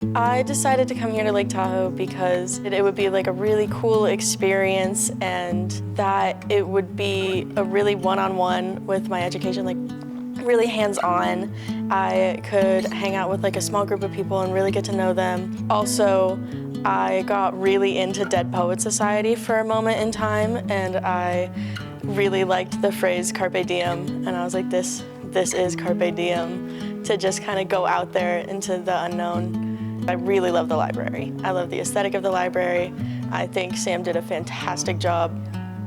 I decided to come here to Lake Tahoe because it would be like a really cool experience, and that it would be a really one-on-one with my education, like really hands-on. I could hang out with like a small group of people and really get to know them. Also, I got really into Dead Poets Society for a moment in time, and I really liked the phrase carpe diem, and I was like, this is carpe diem, to just kind of go out there into the unknown. I really love the library. I love the aesthetic of the library. I think Sam did a fantastic job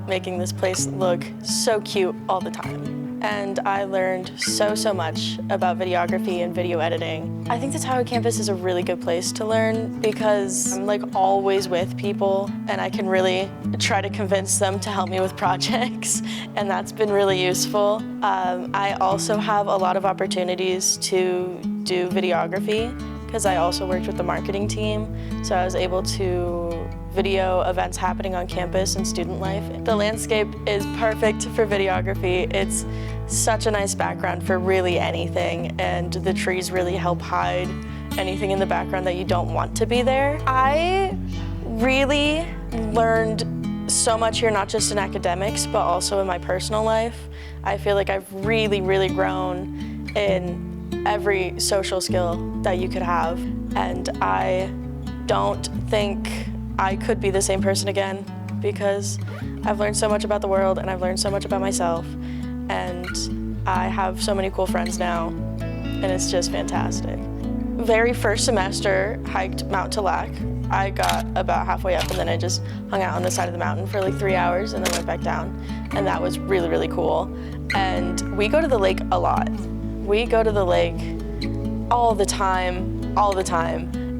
making this place look so cute all the time. And I learned so much about videography and video editing. I think the Tahoe Campus is a really good place to learn because I'm like always with people, and I can really try to convince them to help me with projects, and that's been really useful. I also have a lot of opportunities to do videography because I also worked with the marketing team, so I was able to video events happening on campus and student life. The landscape is perfect for videography. It's such a nice background for really anything, and the trees really help hide anything in the background that you don't want to be there. I really learned so much here, not just in academics, but also in my personal life. I feel like I've really grown in every social skill that you could have, and I don't think I could be the same person again because I've learned so much about the world, and I've learned so much about myself, and I have so many cool friends now, and it's just fantastic. Very first semester, hiked Mount Talak. I got about halfway up, and then I just hung out on the side of the mountain for like 3 hours and then went back down, and that was really cool. And we go to the lake a lot. We go to the lake all the time,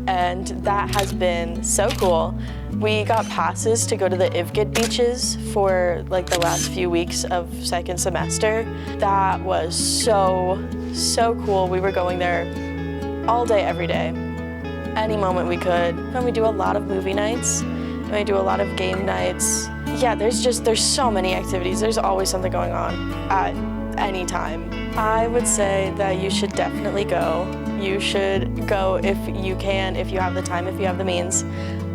and that has been so cool. We got passes to go to the Ivgid beaches for like the last few weeks of second semester. That was so cool. We were going there all day, every day, any moment we could. And we do a lot of movie nights, and we do a lot of game nights. Yeah, there's so many activities. There's always something going on at any time. I would say that you should definitely go. You should go if you can, if you have the time, if you have the means,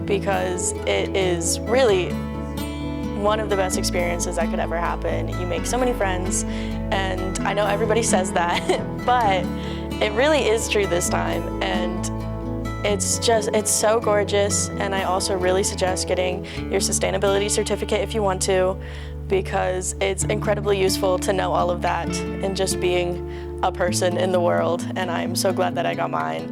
because it is really one of the best experiences that could ever happen. You make so many friends, and I know everybody says that, but it really is true this time, and it's so gorgeous. And I also really suggest getting your sustainability certificate if you want to, because it's incredibly useful to know all of that and just being a person in the world, and I'm so glad that I got mine.